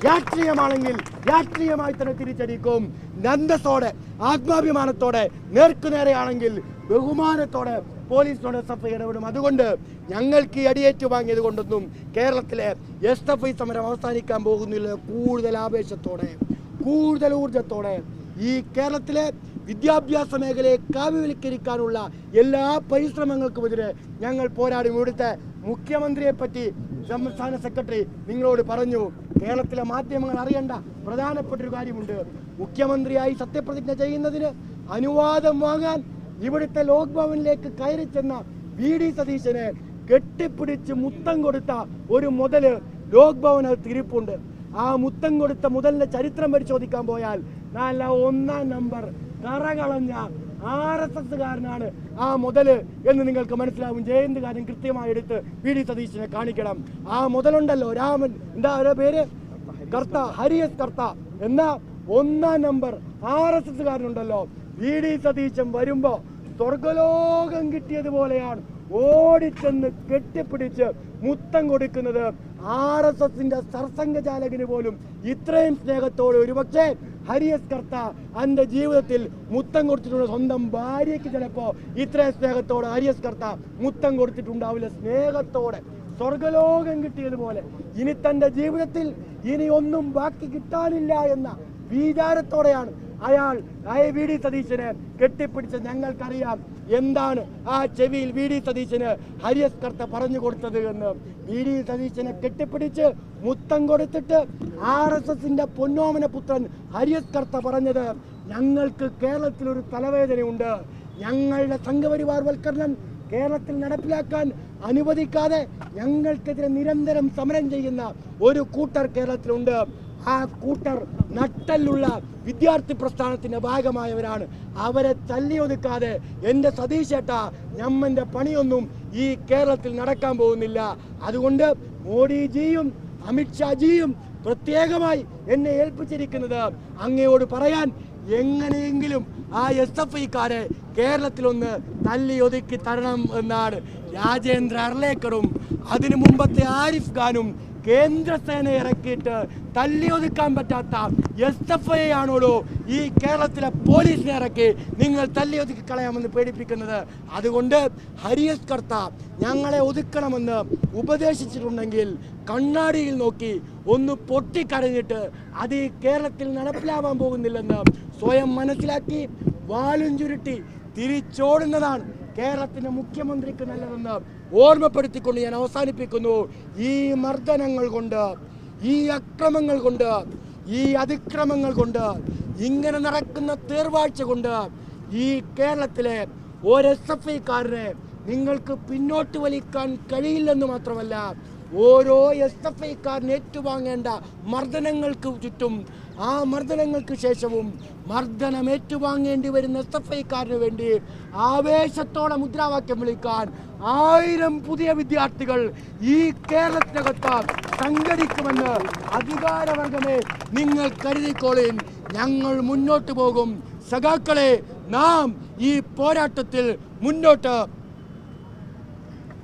രാഷ്ട്രീയമാണെങ്കിൽ രാഷ്ട്രീയമായി തന്നെ തിരിച്ചടിക്കും. നന്ദത്തോടെ ആത്മാഭിമാനത്തോടെ നേർക്കുനേരെയാണെങ്കിൽ ബഹുമാനത്തോടെ പോലീസിനോട് SFI ഇടപെടും. അതുകൊണ്ട് ഞങ്ങൾക്ക് ഈ അടിയേറ്റു വാങ്ങിയത് കൊണ്ടൊന്നും കേരളത്തിലെ SFI സമരം അവസാനിക്കാൻ പോകുന്നില്ല. കൂടുതൽ ആവേശത്തോടെ കൂടുതൽ ഊർജത്തോടെ ഈ കേരളത്തിലെ വിദ്യാഭ്യാസ മേഖലയെ കാവ്യവൽക്കരിക്കാനുള്ള എല്ലാ പരിശ്രമങ്ങൾക്കുമെതിരെ ഞങ്ങൾ പോരാടും. ഇവിടുത്തെ മുഖ്യമന്ത്രിയെ പറ്റി സംസ്ഥാന സെക്രട്ടറി നിങ്ങളോട് പറഞ്ഞു. കേരളത്തിലെ മാധ്യമങ്ങൾ അറിയേണ്ട പ്രധാനപ്പെട്ടൊരു കാര്യമുണ്ട്. മുഖ്യമന്ത്രിയായി സത്യപ്രതിജ്ഞ ചെയ്യുന്നതിന് അനുവാദം വാങ്ങാൻ ഇവിടുത്തെ ലോക് ഭവനിലേക്ക് കയറി ചെന്ന VD സതീശനെ കെട്ടിപ്പിടിച്ച് മുത്തം കൊടുത്ത ഒരു മുതല് ലോക് ഭവനകത്ത് ഇരിപ്പുണ്ട്. ആ മുത്തം കൊടുത്ത മുതലിന്റെ ചരിത്രം പരിശോധിക്കാൻ പോയാൽ നല്ല 1-ാം നമ്പർ കറകളഞ്ഞ RSSകാരനാണ് ആ മുതല് എന്ന് നിങ്ങൾക്ക് മനസ്സിലാവും. ജയന്ത് കാര്യം കൃത്യമായി എടുത്ത് VD സതീശനെ കാണിക്കണം. ആ മുതലുണ്ടല്ലോ രാമൻ, എന്താ പേര്, കർത്ത, ഹരിയസ് കർത്ത എന്ന 1-ാം നമ്പർ RSSകാരനുണ്ടല്ലോ. VD സതീശൻ വരുമ്പോ സ്വർഗലോകം കിട്ടിയതുപോലെയാണ് ഓടിച്ചെന്ന് കെട്ടിപ്പിടിച്ച് മുത്തം കൊടുക്കുന്നത്. RSSന്റെ സർസംഘചാലകന് പോലും ഇത്രയും സ്നേഹത്തോടെ ഒരുപക്ഷെ ഹരിയസ് കർത്ത എൻ്റെ ജീവിതത്തിൽ മുത്തം കൊടുത്തിട്ടുണ്ട്. സ്വന്തം ഭാര്യയ്ക്ക് ചിലപ്പോൾ ഇത്രയും സ്നേഹത്തോടെ ഹരിയസ് കർത്ത മുത്തം കൊടുത്തിട്ടുണ്ടാവില്ല. സ്നേഹത്തോടെ സ്വർഗലോകം കിട്ടിയതുപോലെ ഇനി തൻ്റെ ജീവിതത്തിൽ ഇനി ഒന്നും ബാക്കി കിട്ടാനില്ല എന്ന വിചാരത്തോടെയാണ് അയാൾ VD സതീശനെ കെട്ടിപ്പിടിച്ച്. ഞങ്ങൾക്കറിയാം എന്താണ് ആ ചെവിയിൽ VD സതീശന് ഹരിയസ് കർത്ത പറഞ്ഞു കൊടുത്തത് എന്ന്. VD സതീശനെ കെട്ടിപ്പിടിച്ച് മുത്തം കൊടുത്തിട്ട് RSSന്റെ പൊന്നോമന പുത്രൻ ഹരിയസ് കർത്ത പറഞ്ഞത്, ഞങ്ങൾക്ക് കേരളത്തിലൊരു തലവേദനയുണ്ട്. ഞങ്ങളുടെ സംഘപരിവാർ വൽക്കരണം കേരളത്തിൽ നടപ്പിലാക്കാൻ അനുവദിക്കാതെ ഞങ്ങൾക്കെതിരെ നിരന്തരം സമരം ചെയ്യുന്ന ഒരു കൂട്ടർ കേരളത്തിലുണ്ട്. ആ കൂട്ടർ നട്ടലുള്ള വിദ്യാർത്ഥി പ്രസ്ഥാനത്തിന്റെ ഭാഗമായവരാണ്. അവരെ തല്ലിയൊതുക്കാതെ എൻ്റെ സതീശേട്ടാ ഞമ്മന്റെ പണിയൊന്നും ഈ കേരളത്തിൽ നടക്കാൻ പോകുന്നില്ല. അതുകൊണ്ട് മോഡിജിയും അമിത്ഷാജിയും പ്രത്യേകമായി എന്നെ ഏൽപ്പിച്ചിരിക്കുന്നത് അങ്ങയോട് പറയാൻ, എങ്ങനെയെങ്കിലും ആ SFIക്കാരെ കേരളത്തിലൊന്ന് തല്ലിയൊതുക്കി തരണം എന്നാണ്. രാജേന്ദ്ര അർലേക്കറും അതിനു മുമ്പത്തെ ആരിഫ് ഖാനും കേന്ദ്രസേന ഇറക്കിയിട്ട് തല്ലിയൊതുക്കാൻ പറ്റാത്ത SFI ആണോടോ ഈ കേരളത്തിലെ പോലീസിനെ ഇറക്കി നിങ്ങൾ തല്ലിയൊതുക്കി കളയാമെന്ന് പേടിപ്പിക്കുന്നത്. അതുകൊണ്ട് ഹരിയസ് കർത്ത ഞങ്ങളെ ഒതുക്കണമെന്ന് ഉപദേശിച്ചിട്ടുണ്ടെങ്കിൽ കണ്ണാടിയിൽ നോക്കി ഒന്ന് പൊട്ടിക്കരഞ്ഞിട്ട് അത് ഈ കേരളത്തിൽ നടപ്പിലാവാൻ പോകുന്നില്ലെന്ന് സ്വയം മനസ്സിലാക്കി വാലും ചുരുട്ടി തിരിച്ചോടുന്നതാണ് കേരളത്തിന്റെ മുഖ്യമന്ത്രിക്ക് നല്ലതെന്ന് ഓർമ്മപ്പെടുത്തിക്കൊണ്ട് ഞാൻ അവസാനിപ്പിക്കുന്നു. ഈ മർദ്ദനങ്ങൾ കൊണ്ട്, ഈ അക്രമങ്ങൾ കൊണ്ട്, ഈ അതിക്രമങ്ങൾ കൊണ്ട്, ഇങ്ങനെ നടക്കുന്ന തേർവാഴ്ച കൊണ്ട് ഈ കേരളത്തിലെ ഒരു SFIക്കാരനെ നിങ്ങൾക്ക് പിന്നോട്ട് വലിക്കാൻ കഴിയില്ലെന്ന് മാത്രമല്ല, ഓരോ SFIക്കാരൻ ഏറ്റുവാങ്ങേണ്ട മർദ്ദനങ്ങൾക്ക് ചുറ്റും ആ മർദ്ദനങ്ങൾക്ക് ശേഷവും മർദ്ദനം ഏറ്റുവാങ്ങേണ്ടി വരുന്ന SFIക്കാരന് വേണ്ടി ആവേശത്തോടെ മുദ്രാവാക്യം വിളിക്കാൻ 1000 പുതിയ വിദ്യാർത്ഥികൾ ഈ കേരളത്തിനകത്ത് സംഘടിക്കുമെന്ന് അധികാരവർഗമേ നിങ്ങൾ കരുതിക്കോളിൻ. ഞങ്ങൾ മുന്നോട്ട് പോകും സഖാക്കളെ. നാം ഈ പോരാട്ടത്തിൽ മുന്നോട്ട്